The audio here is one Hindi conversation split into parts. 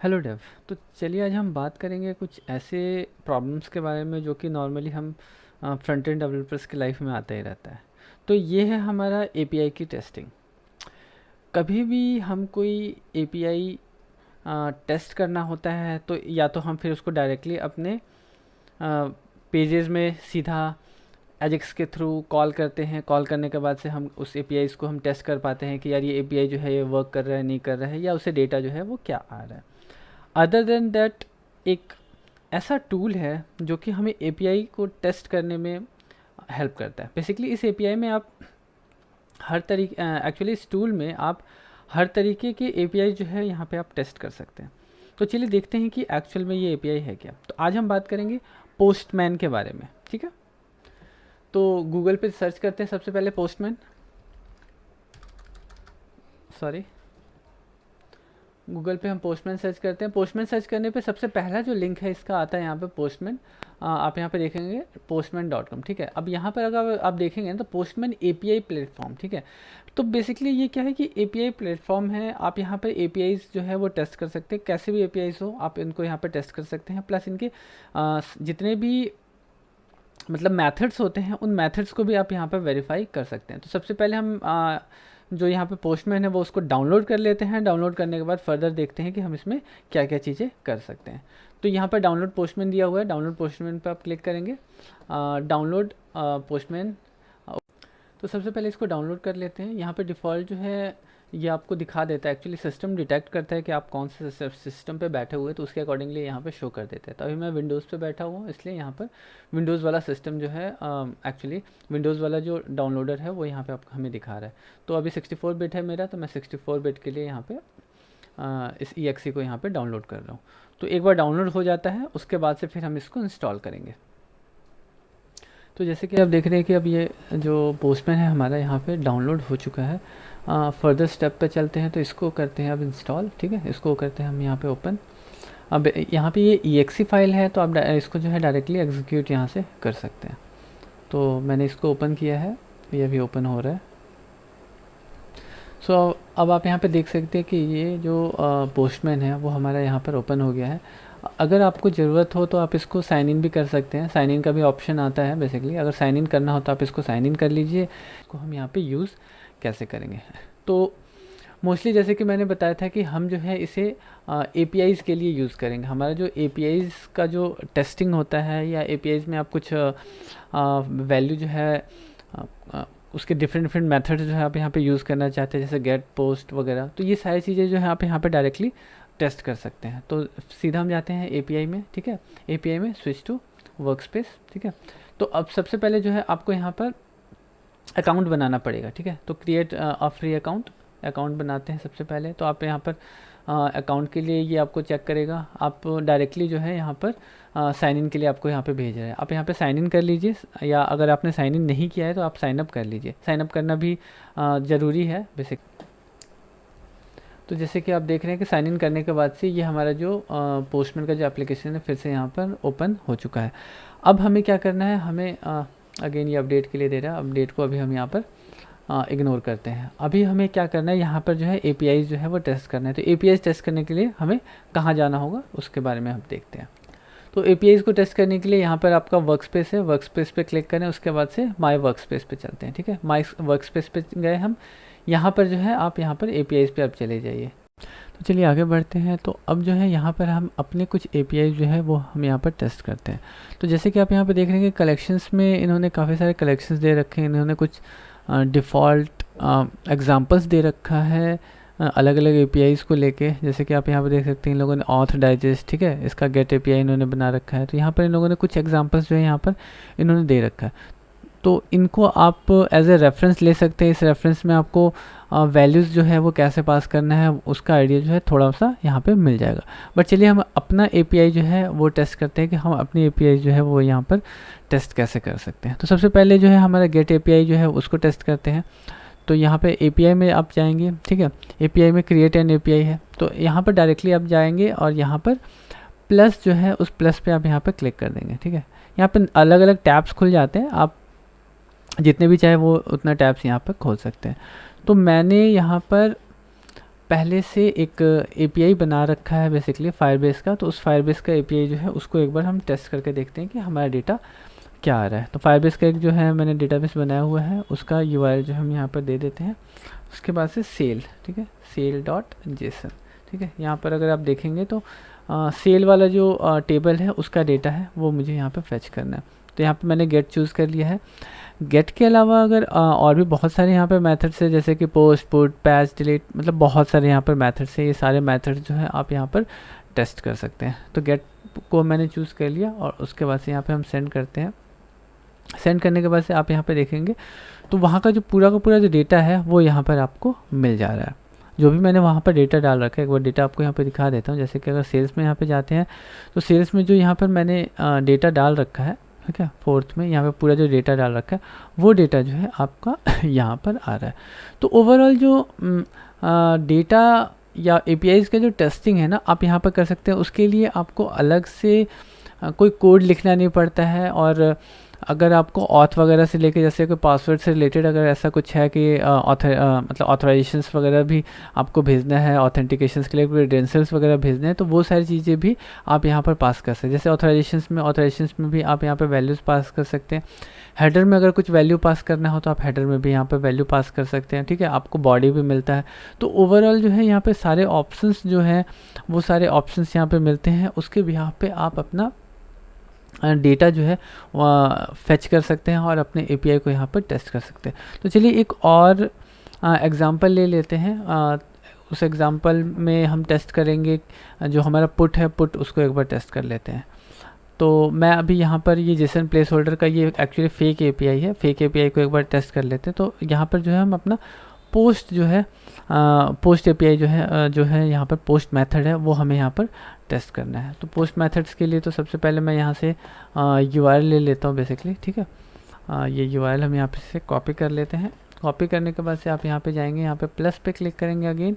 Hello Dave. तो चलिए आज हम बात करेंगे कुछ ऐसे प्रॉब्लम्स के बारे में जो कि नॉर्मली हम फ्रंट एंड डेवलपर्स की लाइफ में आता ही रहता है। तो ये है हमारा एपीआई की टेस्टिंग। कभी भी हम कोई एपीआई टेस्ट करना होता है तो या तो हम फिर उसको डायरेक्टली अपने पेजेस में सीधा एजेक्स के थ्रू कॉल करते हैं। कॉल करने के बाद से हम उस एपीआईज़ को हम टेस्ट कर पाते हैं कि यार ये एपीआई जो है ये वर्क कर रहा है नहीं कर रहा है, या उसे डेटा जो है वो क्या आ रहा है। अदर देन दैट, एक ऐसा टूल है जो कि हमें एपीआई को टेस्ट करने में हेल्प करता है। बेसिकली इस एपीआई में आप हर तरीके एक्चुअली इस टूल में आप हर तरीके के एपीआई जो है यहाँ पे आप टेस्ट कर सकते हैं। तो चलिए देखते हैं कि एक्चुअल में ये एपीआई है क्या। तो आज हम बात करेंगे पोस्टमैन के बारे में, ठीक है। तो गूगल पे सर्च करते हैं सबसे पहले पोस्टमैन, सॉरी गूगल पे हम पोस्टमैन सर्च करते हैं। पोस्टमैन सर्च करने पे सबसे पहला जो लिंक है इसका आता है यहाँ पे पोस्टमैन। आप यहाँ पे देखेंगे postman.com, ठीक है। अब यहाँ पर अगर आप देखेंगे ना तो पोस्टमैन एपीआई प्लेटफॉर्म, ठीक है। तो बेसिकली ये क्या है कि एपीआई प्लेटफॉर्म है। आप यहाँ पर एपीआईज जो है वो टेस्ट कर सकते हैं, कैसे भी एपीआईज हो आप इनको यहाँ पर टेस्ट कर सकते हैं। प्लस इनके जितने भी मतलब मेथड्स होते हैं उन मेथड्स को भी आप यहाँ पर वेरीफाई कर सकते हैं। तो सबसे पहले हम जो यहाँ पे पोस्टमैन है वो उसको डाउनलोड कर लेते हैं। डाउनलोड करने के बाद फर्दर देखते हैं कि हम इसमें क्या क्या चीज़ें कर सकते हैं। तो यहाँ पर डाउनलोड पोस्टमैन दिया हुआ है। डाउनलोड पोस्टमैन पर आप क्लिक करेंगे, डाउनलोड पोस्टमैन। तो सबसे पहले इसको डाउनलोड कर लेते हैं। यहाँ पे डिफ़ॉल्ट जो है ये आपको दिखा देता है। एक्चुअली सिस्टम डिटेक्ट करता है कि आप कौन से सिस्टम पे बैठे हुए, तो उसके अकॉर्डिंगली यहाँ पे शो कर देता है। तो अभी मैं विंडोज़ पे बैठा हुआ हूँ, इसलिए यहाँ पर विंडोज़ वाला सिस्टम जो है एक्चुअली विंडोज़ वाला जो डाउनलोडर है वो यहाँ पे आपको हमें दिखा रहा है। तो अभी 64 बिट है मेरा, तो मैं 64 बिट के लिए यहाँ पे इस EXE को यहाँ पे डाउनलोड कर रहा हूँ। तो एक बार डाउनलोड हो जाता है उसके बाद से फिर हम इसको इंस्टॉल करेंगे। तो जैसे कि आप देख रहे हैं कि अब ये जो पोस्टमैन है हमारा यहाँ पे डाउनलोड हो चुका है। फर्दर स्टेप पे चलते हैं, तो इसको करते हैं अब इंस्टॉल, ठीक है। इसको करते हैं हम यहाँ पे ओपन। अब यहाँ पे ये EXE फाइल है, तो आप इसको जो है डायरेक्टली एग्जीक्यूट यहाँ से कर सकते हैं। तो मैंने इसको ओपन किया है, ये अभी ओपन हो रहा है। सो अब आप यहाँ पे देख सकते हैं कि ये जो पोस्टमैन है वो हमारा यहाँ पर ओपन हो गया है। अगर आपको ज़रूरत हो तो आप इसको साइन इन भी कर सकते हैं। साइन इन का भी ऑप्शन आता है। बेसिकली अगर साइन इन करना हो तो आप इसको साइन इन कर लीजिए। इसको हम यहाँ पे यूज़ कैसे करेंगे, तो मोस्टली जैसे कि मैंने बताया था कि हम जो है इसे APIs के लिए यूज़ करेंगे। हमारा जो APIs का जो टेस्टिंग होता है या APIs में आप कुछ वैल्यू जो है उसके डिफरेंट डिफरेंट मेथड्स जो है आप यहाँ पे यूज़ करना चाहते हैं, जैसे गेट पोस्ट वगैरह, तो ये सारी चीज़ें जो है आप यहाँ पे डायरेक्टली टेस्ट कर सकते हैं। तो सीधा हम जाते हैं API में, ठीक है। API में स्विच टू वर्कस्पेस, ठीक है। तो अब सबसे पहले जो है आपको यहाँ पर अकाउंट बनाना पड़ेगा, ठीक है। तो क्रिएट अ फ्री अकाउंट बनाते हैं सबसे पहले। तो आप यहाँ पर अकाउंट के लिए ये आपको चेक करेगा। आप डायरेक्टली जो है यहाँ पर साइन इन के लिए आपको यहाँ पे भेज रहा है। आप यहाँ पे साइन इन कर लीजिए, या अगर आपने साइन इन नहीं किया है तो आप साइन अप कर लीजिए। साइन अप करना भी ज़रूरी है बेसिक। तो जैसे कि आप देख रहे हैं कि साइन इन करने के बाद से ये हमारा जो पोस्टमैन का जो एप्लीकेशन है फिर से यहाँ पर ओपन हो चुका है। अब हमें क्या करना है, हमें अगेन ये अपडेट के लिए दे रहा है। अपडेट को अभी हम यहाँ पर इग्नोर करते हैं। अभी हमें क्या करना है, यहाँ पर जो है APIs जो है वो टेस्ट करना है। तो APIs टेस्ट करने के लिए हमें कहाँ जाना होगा उसके बारे में हम देखते हैं। तो APIs को टेस्ट करने के लिए यहाँ पर आपका वर्कस्पेस है, वर्कस्पेस पे क्लिक करें। उसके बाद से माय वर्कस्पेस पे चलते हैं, ठीक है। माय वर्कस्पेस पे गए हम। यहाँ पर जो है आप यहाँ पर APIs पे आप चले जाइए। तो चलिए आगे बढ़ते हैं। तो अब जो है यहाँ पर हम अपने कुछ APIs जो है वो हम यहाँ पर टेस्ट करते हैं। तो जैसे कि आप यहाँ पर देख रहे हैं कि कलेक्शंस में इन्होंने काफ़ी सारे कलेक्शंस दे रखे हैं। इन्होंने कुछ डिफ़ॉल्ट एग्जांपल्स दे रखा है अलग अलग APIs को लेके। जैसे कि आप यहाँ पर देख सकते हैं इन लोगों ने ऑथ डाइजेस्ट, ठीक है, इसका गेट API इन्होंने बना रखा है। तो यहाँ पर इन लोगों ने कुछ एग्जांपल्स जो है यहाँ पर इन्होंने दे रखा है। तो इनको आप एज ए रेफरेंस ले सकते हैं। इस रेफरेंस में आपको वैल्यूज़ जो है वो कैसे पास करना है उसका आइडिया जो है थोड़ा सा यहाँ पे मिल जाएगा। बट चलिए हम अपना API जो है वो टेस्ट करते हैं कि हम अपनी API जो है वो यहाँ पर टेस्ट कैसे कर सकते हैं। तो सबसे पहले जो है हमारा गेट API जो है उसको टेस्ट करते हैं। तो यहाँ पे API में आप जाएंगे, ठीक है। API में क्रिएट एन API है, तो यहाँ पर डायरेक्टली आप जाएंगे और यहाँ पर प्लस जो है उस प्लस पे आप यहाँ पर क्लिक कर देंगे, ठीक है। यहाँ पर अलग अलग टैब्स खुल जाते हैं, आप जितने भी चाहे वो उतना टैब्स यहाँ पर खोल सकते हैं। तो मैंने यहाँ पर पहले से एक एपीआई बना रखा है बेसिकली फायरबेस का, तो उस फायरबेस का एपीआई जो है उसको एक बार हम टेस्ट करके देखते हैं कि हमारा डेटा क्या आ रहा है। तो फायरबेस का एक जो है मैंने डेटाबेस बनाया हुआ है, उसका यूआरएल जो हम यहाँ पर दे देते हैं। उसके बाद से सेल, ठीक है, सेल डॉट जेसन, ठीक है। यहाँ पर अगर आप देखेंगे तो सेल वाला जो टेबल है उसका डेटा है वो मुझे यहाँ पे फेच करना है। तो यहाँ पे मैंने गेट चूज़ कर लिया है। गेट के अलावा अगर और भी बहुत सारे यहाँ पे मेथड्स है, जैसे कि पोस्ट, पुट, पैच, डिलीट, मतलब बहुत सारे यहाँ पर मेथड्स है। ये सारे मेथड्स जो है आप यहाँ पर टेस्ट कर सकते हैं। तो गेट को मैंने चूज़ कर लिया और उसके बाद से यहाँ पे हम सेंड करते हैं। सेंड करने के बाद से आप यहाँ पे देखेंगे तो वहाँ का जो पूरा का पूरा जो डेटा है वो यहाँ पर आपको मिल जा रहा है। जो भी मैंने वहाँ पर डेटा डाल रखा है, एक बार डेटा आपको यहाँ पे दिखा देता हूँ। जैसे कि अगर सेल्स में यहाँ पे जाते हैं तो सेल्स में जो यहाँ पर मैंने डेटा डाल रखा है, ठीक है, फोर्थ में यहाँ पे पूरा जो डेटा डाल रखा है वो डेटा जो है आपका यहाँ पर आ रहा है। तो ओवरऑल जो डेटा या एपीआईज़ का जो टेस्टिंग है ना, आप यहाँ पर कर सकते हैं। उसके लिए आपको अलग से कोई कोड लिखना नहीं पड़ता है। और अगर आपको ऑथ वगैरह से लेके, जैसे कोई पासवर्ड से रिलेटेड अगर ऐसा कुछ है कि मतलब ऑथराइजेशंस वगैरह भी आपको भेजना है, ऑथेंटिकेशंस के लिए क्रेडेंशियल्स वगैरह भेजने हैं, तो वो सारी चीज़ें भी आप यहाँ पर पास कर सकते हैं। जैसे ऑथराइजेशंस में भी आप यहाँ पर वैल्यूज़ पास कर सकते हैं। हेडर में अगर कुछ वैल्यू पास करना हो तो आप हेडर में भी यहाँ पर वैल्यू पास कर सकते हैं, ठीक है। आपको बॉडी भी मिलता है। तो ओवरऑल जो है यहाँ पे सारे ऑप्शंस जो हैं वो सारे ऑप्शंस यहाँ पे मिलते हैं। उसके बिहाफ पे आप अपना डेटा जो है फेच कर सकते हैं और अपने एपीआई को यहाँ पर टेस्ट कर सकते हैं। तो चलिए एक और एग्ज़ाम्पल ले लेते हैं। उस एग्ज़ाम्पल में हम टेस्ट करेंगे जो हमारा पुट है, पुट उसको एक बार टेस्ट कर लेते हैं। तो मैं अभी यहाँ पर ये जेसन प्लेस होल्डर का ये एक्चुअली फेक एपीआई है। फेक एपीआई को एक बार टेस्ट कर लेते हैं। तो यहाँ पर जो है हम अपना पोस्ट जो है पोस्ट एपीआई जो है यहाँ पर पोस्ट मेथड है वो हमें यहाँ पर टेस्ट करना है। तो पोस्ट मेथड्स के लिए तो सबसे पहले मैं यहाँ से यूआरएल ले लेता हूँ बेसिकली, ठीक है। ये यूआरएल हम यहाँ पे से कॉपी कर लेते हैं। कॉपी करने के बाद से आप यहाँ पे जाएंगे, यहाँ पे प्लस पे क्लिक करेंगे, अगेन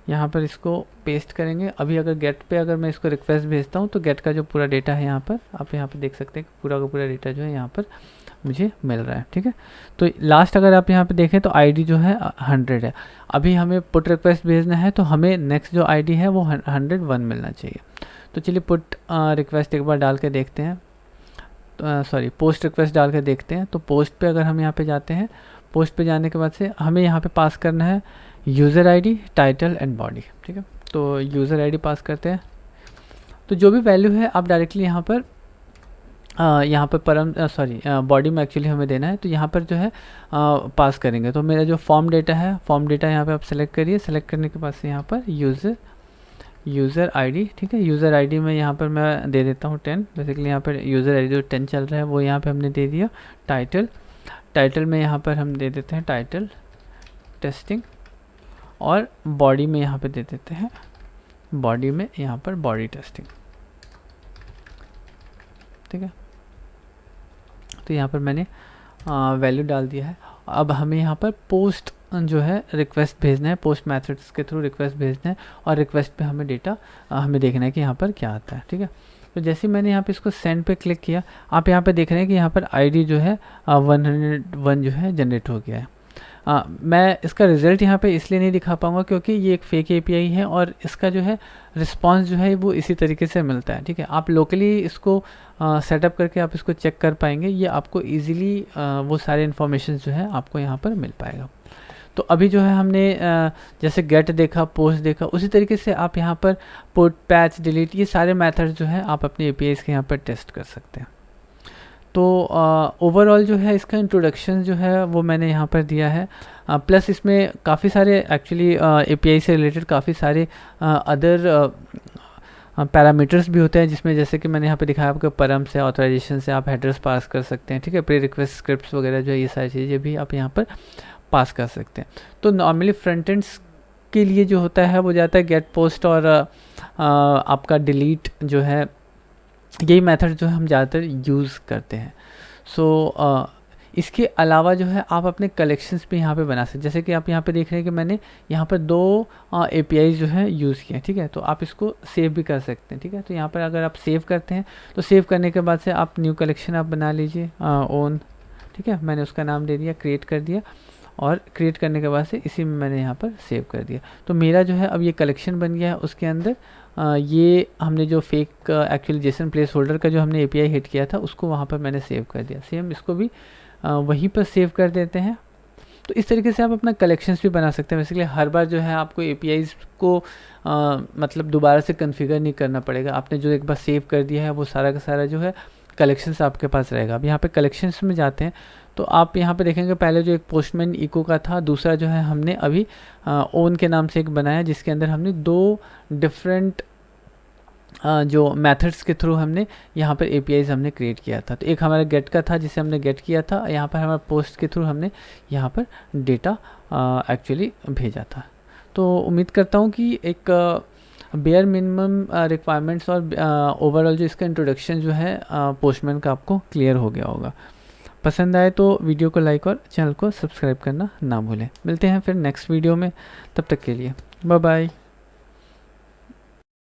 यहाँ पर इसको पेस्ट करेंगे। अभी अगर गेट पे अगर मैं इसको रिक्वेस्ट भेजता हूँ तो गेट का जो पूरा डेटा है यहाँ पर आप यहाँ पर देख सकते हैं कि पूरा का पूरा डेटा जो है यहाँ पर मुझे मिल रहा है, ठीक है। तो लास्ट अगर आप यहाँ पे देखें तो आईडी जो है 100 है। अभी हमें पुट रिक्वेस्ट भेजना है तो हमें नेक्स्ट जो आईडी है वो 101 मिलना चाहिए। तो चलिए पुट रिक्वेस्ट एक बार डाल के देखते हैं, तो पोस्ट रिक्वेस्ट डाल के देखते हैं। तो पोस्ट पे अगर हम यहाँ पे जाते हैं, पोस्ट पे जाने के बाद से हमें यहाँ पे पास करना है user ID, title and body, ठीक है। तो यूज़र आईडी पास करते हैं। तो जो भी वैल्यू है आप डायरेक्टली यहाँ पर बॉडी में एक्चुअली हमें देना है। तो यहाँ पर जो है पास करेंगे। तो मेरा जो फॉर्म डेटा है, फॉर्म डेटा यहाँ पे आप सेलेक्ट करिए। सेलेक्ट करने के बाद से यहाँ पर यूज़र आईडी, ठीक है। यूज़र आईडी में यहाँ पर मैं दे देता हूँ 10। बेसिकली यहाँ पर यूज़र आईडी जो 10 चल रहा है वो यहाँ पे हमने दे दिया। टाइटल में यहाँ पर हम दे देते हैं टाइटल टेस्टिंग, और बॉडी में यहाँ पे दे देते हैं बॉडी में यहाँ पर बॉडी टेस्टिंग, ठीक है। तो यहाँ पर मैंने वैल्यू डाल दिया है। अब हमें यहाँ पर पोस्ट जो है रिक्वेस्ट भेजना है, पोस्ट मेथड्स के थ्रू रिक्वेस्ट भेजना है, और रिक्वेस्ट पे हमें डेटा हमें देखना है कि यहाँ पर क्या आता है, ठीक है। तो जैसे मैंने यहाँ पे इसको सेंड पे क्लिक किया, आप यहाँ पे देख रहे हैं कि यहाँ पर आईडी जो है 101 जो है जनरेट हो गया है। मैं इसका रिज़ल्ट यहाँ पे इसलिए नहीं दिखा पाऊँगा क्योंकि ये एक फेक एपीआई है और इसका जो है रिस्पांस जो है वो इसी तरीके से मिलता है, ठीक है। आप लोकली इसको सेटअप करके आप इसको चेक कर पाएंगे। ये आपको इजीली वो सारे इन्फॉर्मेशन जो है आपको यहाँ पर मिल पाएगा। तो अभी जो है हमने जैसे गेट देखा, पोस्ट देखा, उसी तरीके से आप यहाँ पर पुट, पैच, डिलीट, ये सारे मेथड जो है आप अपने एपीआईज़ के यहाँ पर टेस्ट कर सकते हैं। तो ओवरऑल जो है इसका इंट्रोडक्शन जो है वो मैंने यहाँ पर दिया है। प्लस इसमें काफ़ी सारे एक्चुअली एपीआई से रिलेटेड काफ़ी सारे अदर पैरामीटर्स भी होते हैं, जिसमें जैसे कि मैंने यहाँ पे दिखाया आपको परम से, ऑथराइजेशन से आप हेडर्स पास कर सकते हैं, ठीक है। प्री रिक्वेस्ट स्क्रिप्ट्स वगैरह जो है ये सारी चीज़ें भी आप यहाँ पर पास कर सकते हैं। तो नॉर्मली फ्रंट एंड्स के लिए जो होता है वो जाता है गेट, पोस्ट और आपका डिलीट जो है, यही मेथड जो है हम ज़्यादातर यूज़ करते हैं। सो इसके अलावा जो है आप अपने कलेक्शंस भी यहाँ पे बना सकते हैं। जैसे कि आप यहाँ पे देख रहे हैं कि मैंने यहाँ पर 2 APIs जो है यूज़ किए हैं, ठीक है। तो आप इसको सेव भी कर सकते हैं, ठीक है। तो यहाँ पर अगर आप सेव करते हैं तो सेव करने के बाद से आप न्यू कलेक्शन आप बना लीजिए ओन, ठीक है। मैंने उसका नाम दे दिया, क्रिएट कर दिया, और क्रिएट करने के बाद से इसी में मैंने यहाँ पर सेव कर दिया। तो मेरा जो है अब ये कलेक्शन बन गया है। उसके अंदर ये हमने जो fake actually Jason place holder का जो हमने API हिट किया था उसको वहाँ पर मैंने सेव कर दिया। सेम इसको भी वहीं पर सेव कर देते हैं। तो इस तरीके से आप अपना कलेक्शंस भी बना सकते हैं। बेसिकली हर बार जो है आपको APIs को मतलब दोबारा से कॉन्फ़िगर नहीं करना पड़ेगा। आपने जो एक बार सेव कर दिया है वो सारा का सारा जो है कलेक्शंस आपके पास रहेगा। अब यहाँ पे कलेक्शंस में जाते हैं तो आप यहाँ पे देखेंगे पहले जो एक पोस्टमैन इको का था, दूसरा जो है हमने अभी ओन के नाम से एक बनाया जिसके अंदर हमने 2 डिफरेंट जो मेथड्स के थ्रू हमने यहाँ पर APIs हमने क्रिएट किया था। तो एक हमारा गेट का था जिसे हमने गेट किया था, यहाँ पर हमारा पोस्ट के थ्रू हमने यहाँ पर डेटा एक्चुअली भेजा था। तो उम्मीद करता हूँ कि एक बेयर मिनिमम रिक्वायरमेंट्स और ओवरऑल जो इसका इंट्रोडक्शन जो है पोस्टमैन का आपको क्लियर हो गया होगा। पसंद आए तो वीडियो को लाइक और चैनल को सब्सक्राइब करना ना भूलें। मिलते हैं फिर नेक्स्ट वीडियो में, तब तक के लिए बाय बाय।